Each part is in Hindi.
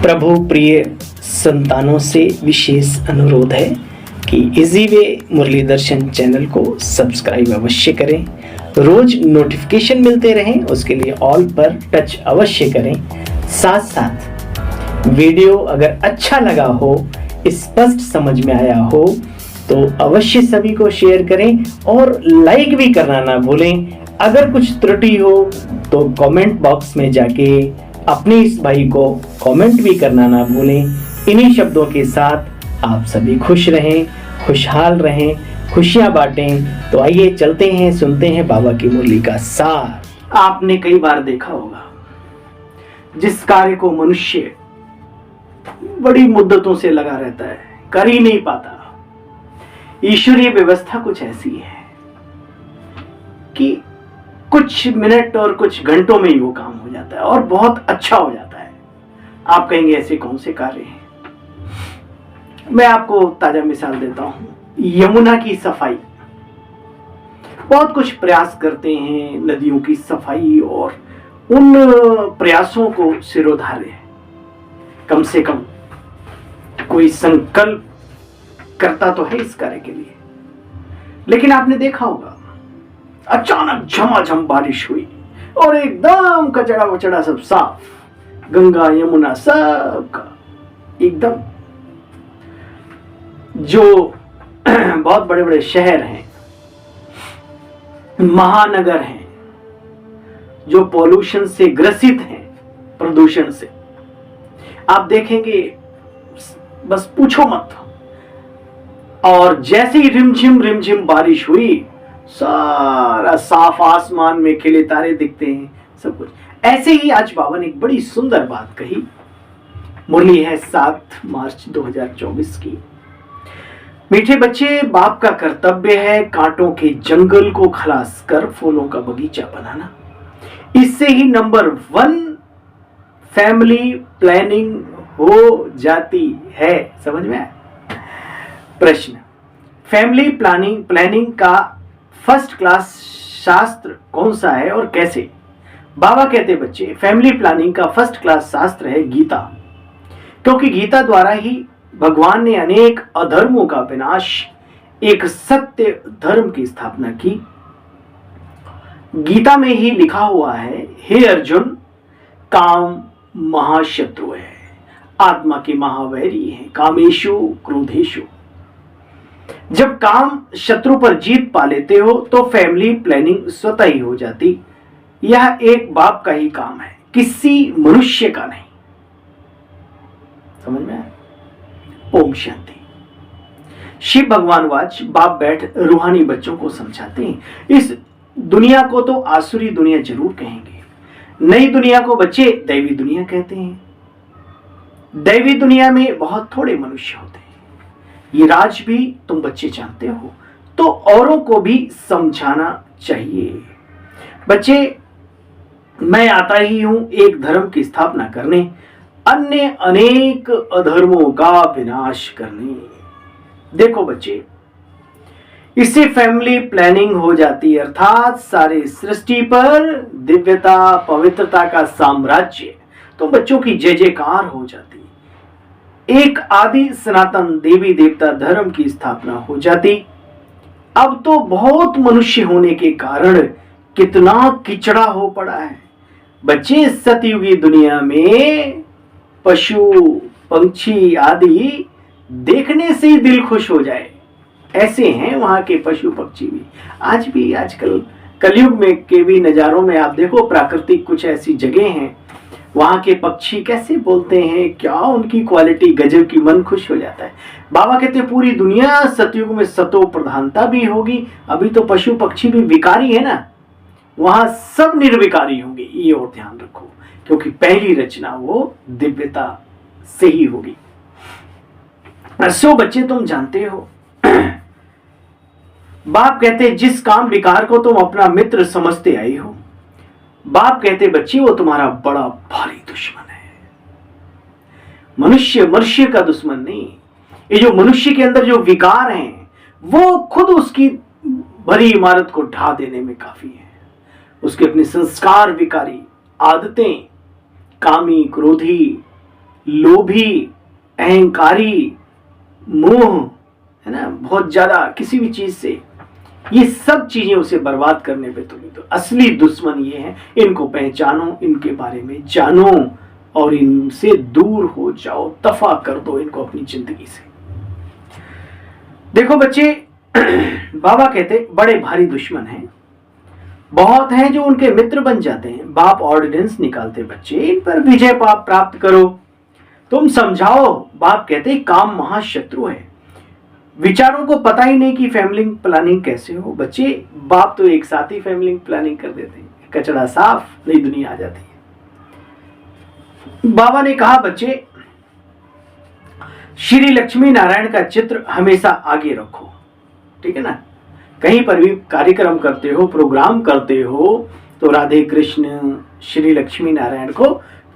प्रभु प्रिय संतानों से विशेष अनुरोध है कि इजी वे मुरली दर्शन चैनल को सब्सक्राइब अवश्य करें, रोज नोटिफिकेशन मिलते रहें, उसके लिए ऑल पर टच अवश्य करें। साथ साथ वीडियो अगर अच्छा लगा हो, स्पष्ट समझ में आया हो तो अवश्य सभी को शेयर करें और लाइक भी करना ना भूलें। अगर कुछ त्रुटि हो तो कमेंट बॉक्स में जाके अपने इस भाई को कमेंट भी करना ना भूलें। इन्हीं शब्दों के साथ आप सभी खुश रहें, खुशहाल रहें, खुशियां बांटें। तो आइए चलते हैं, सुनते हैं बाबा की मुरली का सार। आपने कई बार देखा होगा, जिस कार्य को मनुष्य बड़ी मुद्दतों से लगा रहता है, कर ही नहीं पाता, ईश्वरीय व्यवस्था कुछ ऐसी है कि कुछ मिनट और कुछ घंटों में ही वो काम हो जाता है और बहुत अच्छा हो जाता है। आप कहेंगे ऐसे कौन से कार्य हैं? मैं आपको ताजा मिसाल देता हूं, यमुना की सफाई। बहुत कुछ प्रयास करते हैं नदियों की सफाई और उन प्रयासों को सिरोधार्य है, कम से कम कोई संकल्प करता तो है इस कार्य के लिए। लेकिन आपने देखा होगा, अचानक झमाझम बारिश हुई और एकदम कचड़ा वचड़ा सब साफ, गंगा यमुना सब का एकदम। जो बहुत बड़े बड़े शहर हैं, महानगर हैं, जो पॉल्यूशन से ग्रसित हैं, प्रदूषण से, आप देखेंगे बस पूछो मत। और जैसे ही रिमझिम बारिश हुई, सारा साफ आसमान में खिले तारे दिखते हैं, सब कुछ। ऐसे ही आज बाबा ने एक बड़ी सुंदर बात कही। मुरली है 7 मार्च 2024 की। मीठे बच्चे, बाप का कर्तव्य है कांटों के जंगल को खलास कर फूलों का बगीचा बनाना। इससे ही नंबर 1 फैमिली प्लानिंग हो जाती है। समझ में आया? प्रश्न, फैमिली प्लानिंग का फर्स्ट क्लास शास्त्र कौन सा है और कैसे? बाबा कहते बच्चे, फैमिली प्लानिंग का फर्स्ट क्लास शास्त्र है गीता, क्योंकि गीता द्वारा ही भगवान ने अनेक अधर्मों का विनाश, एक सत्य धर्म की स्थापना की। गीता में ही लिखा हुआ है, हे अर्जुन, काम महाशत्रु है, आत्मा के महावैरी है, कामेशु क्रोधेशु। जब काम शत्रु पर जीत पा लेते हो तो फैमिली प्लानिंग स्वतः ही हो जाती। यह एक बाप का ही काम है, किसी मनुष्य का नहीं। समझ में आया? ओम शांति। शिव भगवान वाच, बाप बैठ रूहानी बच्चों को समझाते हैं। इस दुनिया को तो आसुरी दुनिया जरूर कहेंगे, नई दुनिया को बच्चे दैवी दुनिया कहते हैं। दैवी दुनिया में बहुत थोड़े मनुष्य होते हैं, ये राज भी तुम बच्चे जानते हो, तो औरों को भी समझाना चाहिए। बच्चे, मैं आता ही हूं एक धर्म की स्थापना करने, अन्य अनेक अधर्मों का विनाश करने। देखो बच्चे, इससे फैमिली प्लानिंग हो जाती है, अर्थात सारे सृष्टि पर दिव्यता पवित्रता का साम्राज्य, तो बच्चों की जय जयकार हो जाती। एक आदि सनातन देवी देवता धर्म की स्थापना हो जाती। अब तो बहुत मनुष्य होने के कारण कितना किचड़ा हो पड़ा है। बच्चे, सतयुगी दुनिया में पशु पंछी आदि देखने से ही दिल खुश हो जाए, ऐसे हैं वहां के पशु पक्षी भी। आज भी आजकल कलयुग में के भी नजारों में आप देखो, प्राकृतिक कुछ ऐसी जगह हैं, वहां के पक्षी कैसे बोलते हैं, क्या उनकी क्वालिटी गजब की, मन खुश हो जाता है। बाबा कहते हैं पूरी दुनिया सतयुग में सतो प्रधानता भी होगी। अभी तो पशु पक्षी भी विकारी है ना, वहां सब निर्विकारी होंगे, ये और ध्यान रखो, क्योंकि पहली रचना वो दिव्यता से ही होगी। सो बच्चे, तुम जानते हो, बाप कहते जिस काम विकार को तुम अपना मित्र समझते आई हो, बाप कहते बच्चे वो तुम्हारा बड़ा भारी दुश्मन है। मनुष्य का दुश्मन नहीं। ये जो मनुष्य के अंदर जो विकार हैं, वो खुद उसकी भरी इमारत को ढा देने में काफी है। उसके अपने संस्कार विकारी, आदतें, कामी, क्रोधी, लोभी, अहंकारी, मोह, है ना, बहुत ज्यादा किसी भी चीज से, ये सब चीजें उसे बर्बाद करने पे तुले। तो असली दुश्मन ये है, इनको पहचानो, इनके बारे में जानो और इनसे दूर हो जाओ, दफा कर दो इनको अपनी जिंदगी से। देखो बच्चे, बाबा कहते बड़े भारी दुश्मन हैं, बहुत हैं जो उनके मित्र बन जाते हैं। बाप ऑर्डिनेंस निकालते, बच्चे इन पर विजय पाप प्राप्त करो, तुम समझाओ। बाप कहते काम महाशत्रु है, विचारों को पता ही नहीं कि फैमिली प्लानिंग कैसे हो। बच्चे, बाप तो एक साथ ही फैमिली प्लानिंग कर देते हैं, कचड़ा साफ, नई दुनिया आ जाती है। बाबा ने कहा बच्चे, श्री लक्ष्मी नारायण का चित्र हमेशा आगे रखो, ठीक है ना। कहीं पर भी कार्यक्रम करते हो, प्रोग्राम करते हो, तो राधे कृष्ण, श्री लक्ष्मी नारायण को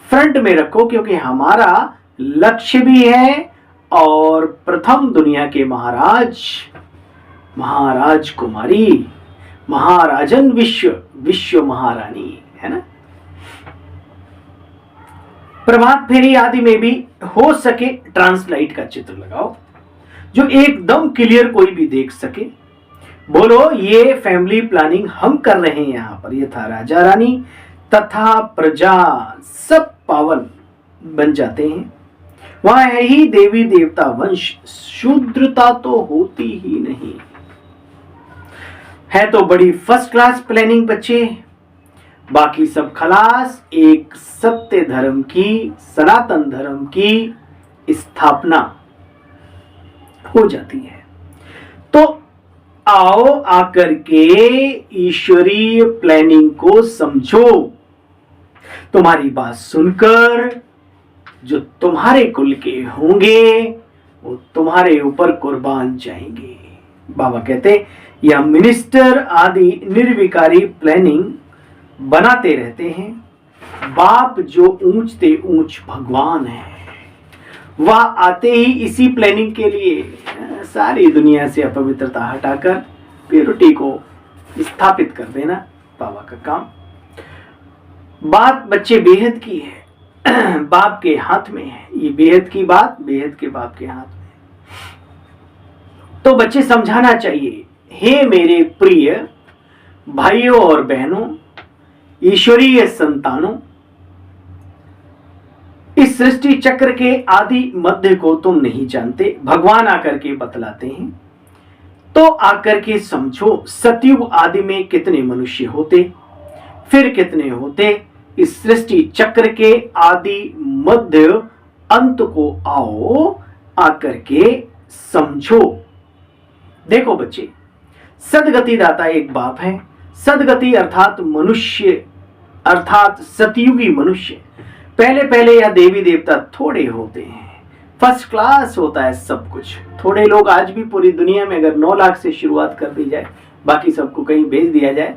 फ्रंट में रखो, क्योंकि हमारा लक्ष्य भी है और प्रथम दुनिया के महाराज, महाराज कुमारी, महाराजन, विश्व महारानी, है ना। प्रभात फेरी आदि में भी हो सके ट्रांसलाइट का चित्र लगाओ, जो एकदम क्लियर कोई भी देख सके। बोलो ये फैमिली प्लानिंग हम कर रहे हैं यहाँ पर, यथा राजा रानी तथा प्रजा सब पावन बन जाते हैं। वहां है ही देवी देवता वंश, शूद्रता तो होती ही नहीं है। तो बड़ी फर्स्ट क्लास प्लानिंग बच्चे, बाकी सब खलास। एक सत्य धर्म की, सनातन धर्म की स्थापना हो जाती है। तो आओ आकर के ईश्वरीय प्लानिंग को समझो। तुम्हारी बात सुनकर जो तुम्हारे कुल के होंगे वो तुम्हारे ऊपर कुर्बान जाएंगे। बाबा कहते यह मिनिस्टर आदि निर्विकारी प्लानिंग बनाते रहते हैं। बाप जो ऊंचते ऊंच भगवान है, वह आते ही इसी प्लानिंग के लिए सारी दुनिया से अपवित्रता हटाकर प्योरिटी को स्थापित कर देना बाबा का काम। बात बच्चे बेहद की है, बाप के हाथ में है। ये बेहद की बात बेहद के बाप के हाथ में। तो बच्चे समझाना चाहिए, हे मेरे प्रिय भाइयों और बहनों, ईश्वरीय संतानों, इस सृष्टि चक्र के आदि मध्य को तुम नहीं जानते, भगवान आकर के बतलाते हैं। तो आकर के समझो, सतयुग आदि में कितने मनुष्य होते, फिर कितने होते। इस सृष्टि चक्र के आदि मध्य अंत को आओ आकर के समझो। देखो बच्चे, सदगति दाता एक बाप है। सदगति अर्थात मनुष्य, अर्थात सतयुगी मनुष्य। पहले पहले यह देवी देवता थोड़े होते हैं, फर्स्ट क्लास होता है सब कुछ। थोड़े लोग आज भी पूरी दुनिया में अगर 9 लाख से शुरुआत कर दी जाए, बाकी सबको कहीं भेज दिया जाए,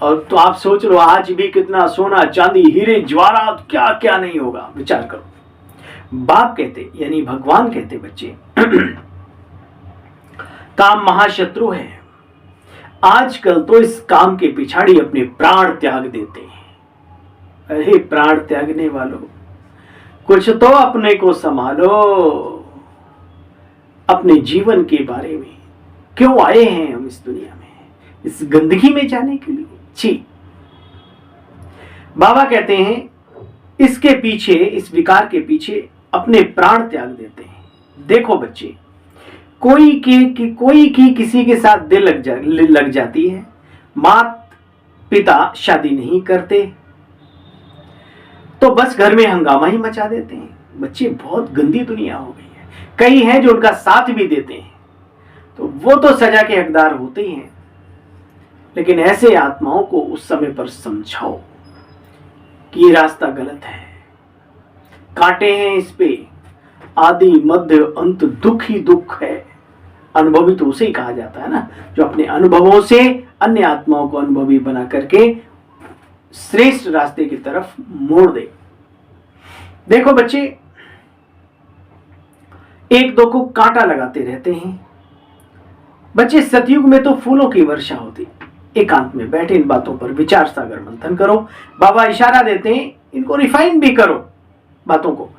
और तो आप सोच लो आज भी कितना सोना चांदी हीरे जवाहरात क्या क्या नहीं होगा, विचार करो। बाप कहते यानी भगवान कहते बच्चे, काम महाशत्रु है। आजकल तो इस काम के पिछाड़ी अपने प्राण त्याग देते हैं। अरे प्राण त्यागने वालों, कुछ तो अपने को संभालो। अपने जीवन के बारे में क्यों आए हैं हम इस दुनिया में, इस गंदगी में जाने के लिए? छी। बाबा कहते हैं इसके पीछे, इस विकार के पीछे अपने प्राण त्याग देते हैं। देखो बच्चे, कोई की किसी के साथ दिल लग जाती है, माता पिता शादी नहीं करते, तो बस घर में हंगामा ही मचा देते हैं। बच्चे बहुत गंदी दुनिया हो गई है। कई हैं जो उनका साथ भी देते हैं, तो वो तो सजा के हकदार होते ही हैं। लेकिन ऐसे आत्माओं को उस समय पर समझाओ कि ये रास्ता गलत है, कांटे हैं इस पे, आदि मध्य अंत दुख ही दुख है। अनुभवी तो उसे ही कहा जाता है ना, जो अपने अनुभवों से अन्य आत्माओं को अनुभवी बना करके श्रेष्ठ रास्ते की तरफ मोड़ दे। देखो बच्चे, एक दो को कांटा लगाते रहते हैं। बच्चे सतयुग में तो फूलों की वर्षा होती। एकांत में बैठे इन बातों पर विचार सागर मंथन करो। बाबा इशारा देते हैं, इनको रिफाइन भी करो बातों को।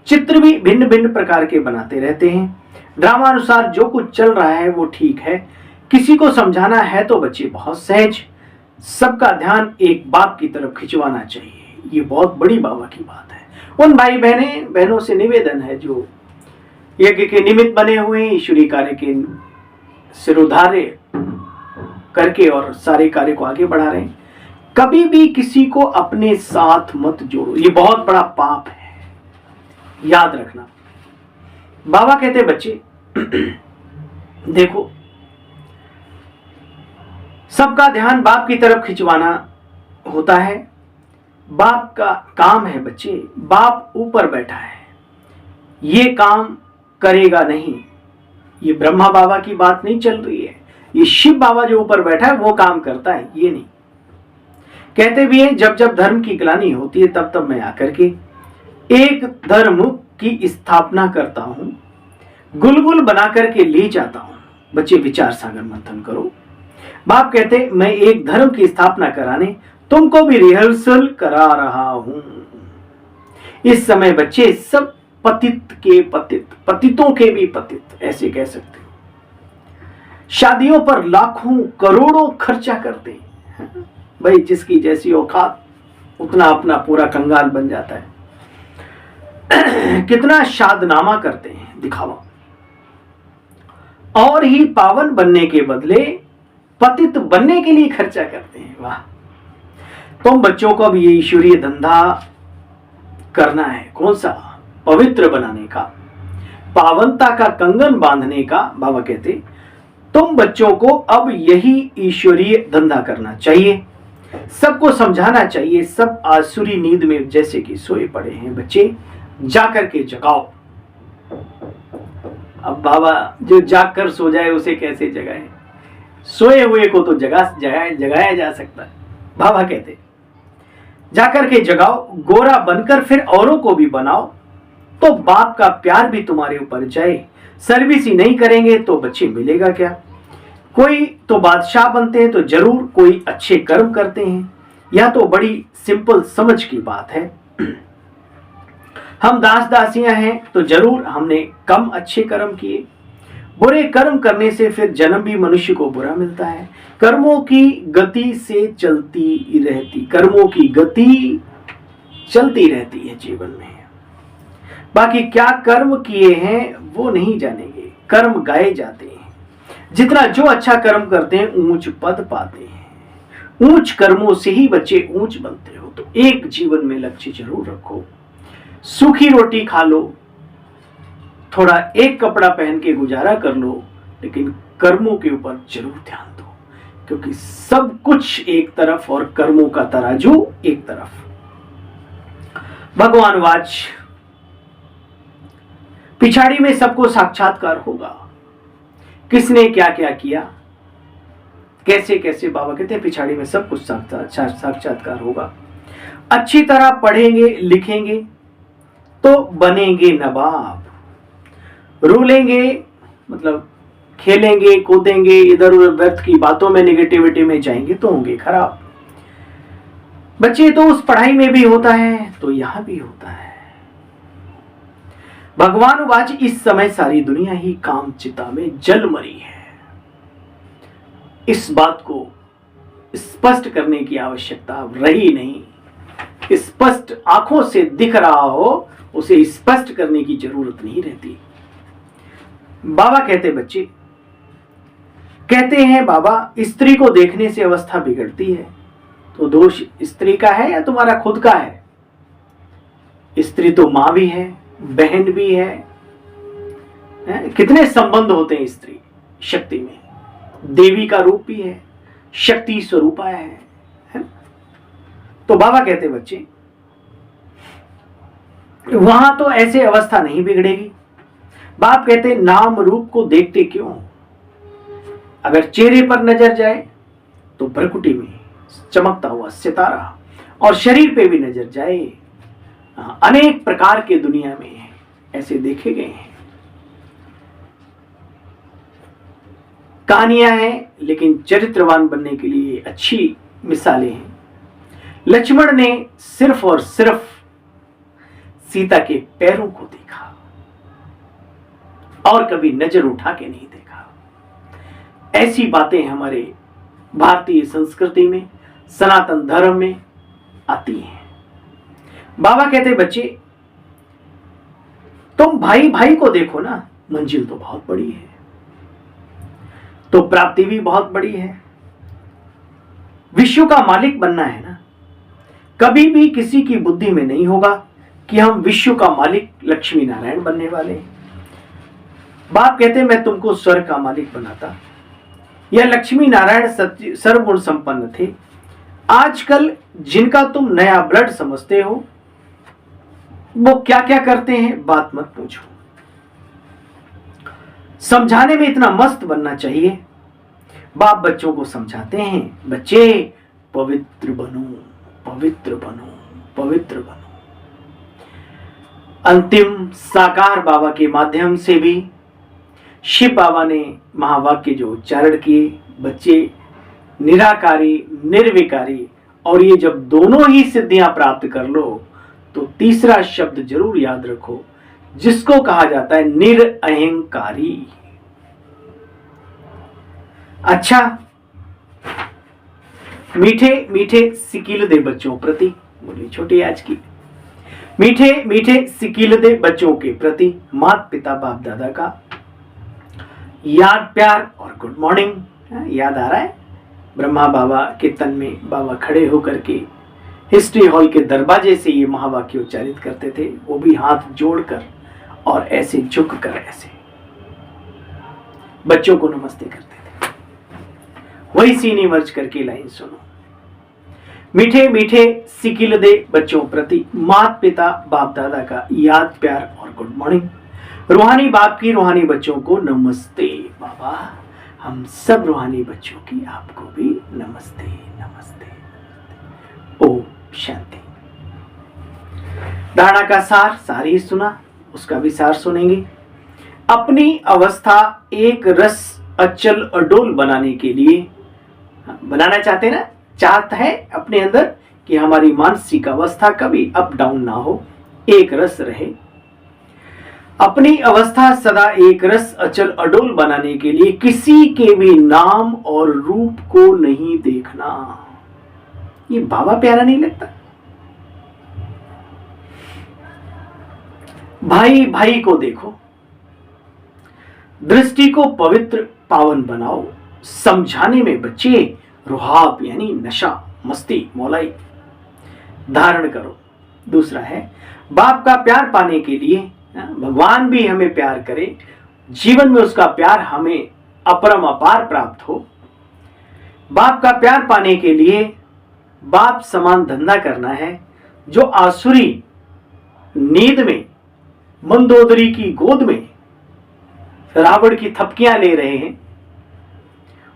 चित्र भी भिन्न भिन्न प्रकार के बनाते रहते हैं। ड्रामा अनुसार जो कुछ चल रहा है वो ठीक है। किसी को समझाना है तो बच्चे बहुत सहज, सबका ध्यान एक बाप की तरफ खिंचवाना चाहिए। ये बहुत बड़ी बाबा की बात है। उन भाई बहनों से निवेदन है जो यज्ञ के निमित्त बने हुए हैं, ईश्वरीय कार्य के सिरोधार्य करके और सारे कार्य को आगे बढ़ा रहे हैं, कभी भी किसी को अपने साथ मत जोड़ो। ये बहुत बड़ा पाप है, याद रखना। बाबा कहते बच्चे देखो, सबका ध्यान बाप की तरफ खिंचवाना होता है। बाप का काम है बच्चे, बाप ऊपर बैठा है, ये काम करेगा नहीं। ये ब्रह्मा बाबा की बात नहीं चल रही है, ये शिव बाबा जो ऊपर बैठा है वो काम करता है, ये नहीं। कहते भी हैं जब जब धर्म की ग्लानि होती है तब तब मैं आकर के एक धर्म की स्थापना करता हूं, गुलगुल बना करके ले जाता हूं। बच्चे विचार सागर मंथन करो। बाप कहते मैं एक धर्म की स्थापना कराने तुमको भी रिहर्सल करा रहा हूं। इस समय बच्चे सब पतित के पतित, पतितों के भी पतित, ऐसे कह सकते हो। शादियों पर लाखों करोड़ों खर्चा करते हैं भाई, जिसकी जैसी औकात उतना अपना पूरा कंगाल बन जाता है। कितना शादनामा करते हैं, दिखावा, और ही पावन बनने के बदले पतित बनने के लिए खर्चा करते हैं। वाह, तुम बच्चों को भी ये ईश्वरीय धंधा करना है। कौन सा? पवित्र बनाने का, पावनता का कंगन बांधने का। बाबा कहते तुम बच्चों को अब यही ईश्वरीय धंधा करना चाहिए, सबको समझाना चाहिए। सब आसुरी नींद में जैसे कि सोए पड़े हैं। बच्चे जाकर के जगाओ। अब बाबा जो जाग कर सो जाए उसे कैसे जगाए? सोए हुए को तो जगाया जा सकता है। बाबा कहते जाकर के जगाओ, गोरा बनकर फिर औरों को भी बनाओ, तो बाप का प्यार भी तुम्हारे ऊपर जाए। सर्विस ही नहीं करेंगे तो बच्चे मिलेगा क्या? कोई तो बादशाह बनते हैं तो जरूर कोई अच्छे कर्म करते हैं, या तो बड़ी सिंपल समझ की बात है। हम दास दासियां हैं तो जरूर हमने कम अच्छे कर्म किए। बुरे कर्म करने से फिर जन्म भी मनुष्य को बुरा मिलता है। कर्मों की गति से चलती रहती, कर्मों की गति चलती रहती है जीवन में। बाकी क्या कर्म किए हैं वो नहीं जानेंगे, कर्म गाए जाते हैं। जितना जो अच्छा कर्म करते हैं ऊंच पद पाते हैं। ऊंच कर्मों से ही बच्चे ऊंच बनते हो। तो एक जीवन में लक्ष्य जरूर रखो। सूखी रोटी खा लो, थोड़ा एक कपड़ा पहन के गुजारा कर लो, लेकिन कर्मों के ऊपर जरूर ध्यान दो, क्योंकि सब कुछ एक तरफ और कर्मों का तराजू एक तरफ। भगवान वाच पिछाड़ी में सबको साक्षात्कार होगा। किसने क्या क्या किया, कैसे कैसे, बाबा कहते हैं पिछाड़ी में सब कुछ साक्षात्कार होगा। अच्छी तरह पढ़ेंगे लिखेंगे तो बनेंगे नवाब। रूलेंगे मतलब खेलेंगे कूदेंगे, इधर उधर व्यर्थ की बातों में नेगेटिविटी में जाएंगे तो होंगे खराब। बच्चे तो उस पढ़ाई में भी होता है तो यहां भी होता है। भगवान वाच इस समय सारी दुनिया ही काम चिता में जल मरी है। इस बात को स्पष्ट करने की आवश्यकता रही नहीं। स्पष्ट आंखों से दिख रहा हो उसे स्पष्ट करने की जरूरत नहीं रहती। बाबा कहते बच्चे कहते हैं बाबा स्त्री को देखने से अवस्था बिगड़ती है, तो दोष स्त्री का है या तुम्हारा खुद का है? स्त्री तो मां भी है, बहन भी है, कितने संबंध होते हैं स्त्री शक्ति में। देवी का रूप भी है, शक्ति स्वरूपा है? तो बाबा कहते बच्चे वहां तो ऐसे अवस्था नहीं बिगड़ेगी। बाप कहते नाम रूप को देखते क्यों? अगर चेहरे पर नजर जाए तो भ्रकुटी में चमकता हुआ सितारा, और शरीर पे भी नजर जाए, अनेक प्रकार के दुनिया में ऐसे देखे गए हैं। कहानियां हैं लेकिन चरित्रवान बनने के लिए अच्छी मिसालें हैं। लक्ष्मण ने सिर्फ और सिर्फ सीता के पैरों को देखा और कभी नजर उठा के नहीं देखा। ऐसी बातें हमारे भारतीय संस्कृति में, सनातन धर्म में आती हैं। बाबा कहते बच्चे तुम भाई भाई को देखो ना, मंजिल तो बहुत बड़ी है, तो प्राप्ति भी बहुत बड़ी है। विश्व का मालिक बनना है ना। कभी भी किसी की बुद्धि में नहीं होगा कि हम विश्व का मालिक लक्ष्मी नारायण बनने वाले हैं। बाप कहते मैं तुमको स्वर्ग का मालिक बनाता, या लक्ष्मी नारायण सर्वगुण संपन्न थे। आजकल जिनका तुम नया ब्लड समझते हो वो क्या क्या करते हैं बात मत पूछो। समझाने में इतना मस्त बनना चाहिए। बाप बच्चों को समझाते हैं बच्चे पवित्र बनो, पवित्र बनो, पवित्र बनो। अंतिम साकार बाबा के माध्यम से भी शिव बाबा ने महावाक्य जो उच्चारण किए, बच्चे निराकारी निर्विकारी, और ये जब दोनों ही सिद्धियां प्राप्त कर लो तो तीसरा शब्द जरूर याद रखो जिसको कहा जाता है निरअहंकारी। अच्छा, मीठे मीठे सिकीलदे बच्चों प्रति, बोली छोटी आज की, मीठे मीठे सिकीलदे बच्चों के प्रति माता पिता बाप दादा का याद प्यार और गुड मॉर्निंग। याद आ रहा है ब्रह्मा बाबा के तन में बाबा खड़े होकर के हिस्ट्री हॉल के दरवाजे से ये महावाक्य उच्चारित करते थे, वो भी हाथ जोड़कर और ऐसे झुक कर ऐसे बच्चों को नमस्ते करते थे। वही सीनी मर्ज करके लाइन सुनो। मीठे मीठे सिकिलदे बच्चों प्रति माता पिता बाप दादा का याद प्यार और गुड मॉर्निंग। रूहानी बाप की रूहानी बच्चों को नमस्ते। बाबा हम सब रूहानी बच्चों की आपको भी नमस्ते नमस्ते। ओम शांति। धारणा का सार ही सुना, उसका भी सार सुनेंगे। अपनी अवस्था एक रस अचल अडोल बनाने के लिए, बनाना चाहते ना, चाहता है अपने अंदर कि हमारी मानसिक अवस्था कभी अप डाउन ना हो, एक रस रहे। अपनी अवस्था सदा एक रस अचल अडोल बनाने के लिए किसी के भी नाम और रूप को नहीं देखना। ये बाबा प्यारा नहीं लगता? भाई भाई को देखो, दृष्टि को पवित्र पावन बनाओ। समझाने में बच्चे रुहाब यानी नशा मस्ती मौलाई धारण करो। दूसरा है बाप का प्यार पाने के लिए भगवान भी हमें प्यार करे, जीवन में उसका प्यार हमें अपरम अपार प्राप्त हो। बाप का प्यार पाने के लिए बाप समान धंधा करना है। जो आसुरी नींद में मंदोदरी की गोद में रावण की थपकियां ले रहे हैं,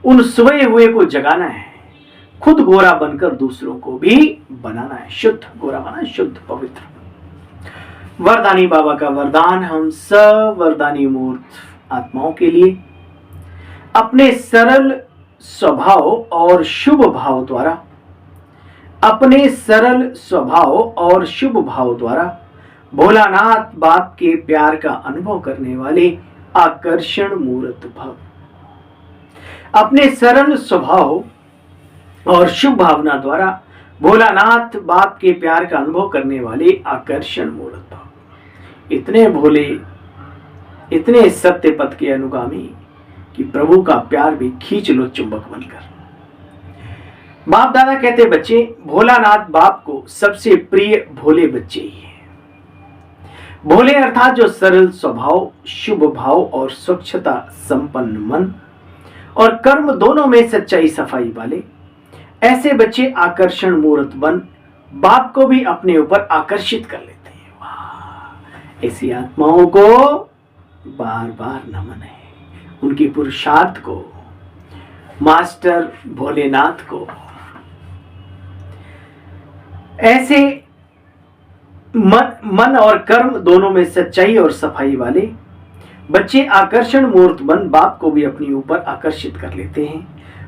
उन सोए हुए को जगाना है। खुद गोरा बनकर दूसरों को भी बनाना है। शुद्ध गोरा बना, शुद्ध पवित्र। वरदानी बाबा का वरदान हम सब वरदानी मूर्त आत्माओं के लिए अपने सरल स्वभाव और शुभ भाव द्वारा, अपने सरल स्वभाव और शुभ भाव द्वारा भोलानाथ बाप के प्यार का अनुभव करने वाले आकर्षण मूर्त भव। अपने सरल स्वभाव और शुभ भावना द्वारा भोलानाथ बाप के प्यार का अनुभव करने वाले आकर्षण मूर्त भव। इतने भोले, इतने सत्य पथ के अनुगामी कि प्रभु का प्यार भी खींच लो चुंबक बनकर। बाप दादा कहते बच्चे भोलानाथ बाप को सबसे प्रिय भोले बच्चे ही हैं। भोले अर्थात जो सरल स्वभाव, शुभ भाव और स्वच्छता संपन्न मन और कर्म दोनों में सच्चाई सफाई वाले, ऐसे बच्चे आकर्षण मूर्त बन बाप को भी अपने ऊपर आकर्षित कर लेते हैं। वाह, ऐसी आत्माओं को बार बार नमन है। उनकी पुरुषार्थ को, मास्टर भोलेनाथ को। ऐसे मन और कर्म दोनों में सच्चाई और सफाई वाले बच्चे आकर्षण मूर्त बन बाप को भी अपने ऊपर आकर्षित कर लेते हैं।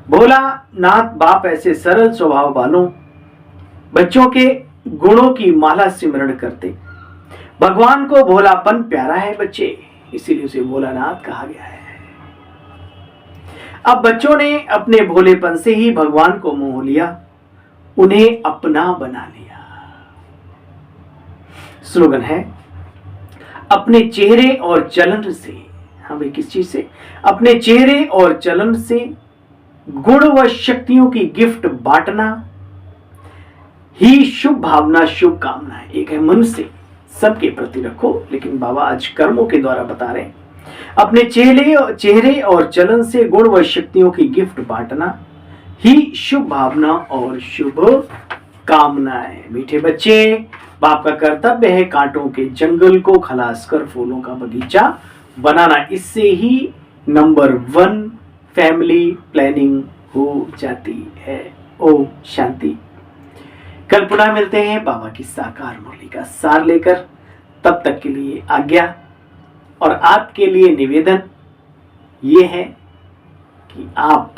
भोलानाथ बाप ऐसे सरल स्वभाव वालों बच्चों के गुणों की माला सिमरण करते, भगवान को भोलापन प्यारा है बच्चे, इसीलिए उसे भोलानाथ कहा गया है। अब बच्चों ने अपने भोलेपन से ही भगवान को मोह लिया, उन्हें अपना बना लिया। स्लोगन है, अपने चेहरे और चलन से, हमें किस चीज से? अपने चेहरे और चलन से गुण व शक्तियों की गिफ्ट बांटना ही शुभ भावना, शुभ कामना। एक है मन से सबके प्रति रखो, लेकिन बाबा आज कर्मों के द्वारा बता रहे हैं, अपने चेहरे और चलन से गुण व शक्तियों की गिफ्ट बांटना ही शुभ भावना और शुभ कामना है। मीठे बच्चे, बाप का कर्तव्य है कांटों के जंगल को खलास कर फूलों का बगीचा बनाना। इससे ही नंबर 1 फैमिली प्लानिंग हो जाती है। ओम शांति। कल पुनः मिलते हैं बाबा की साकार मुरली का सार लेकर। तब तक के लिए आज्ञा, और आपके लिए निवेदन ये है कि आप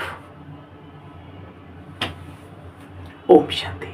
ओम शांति।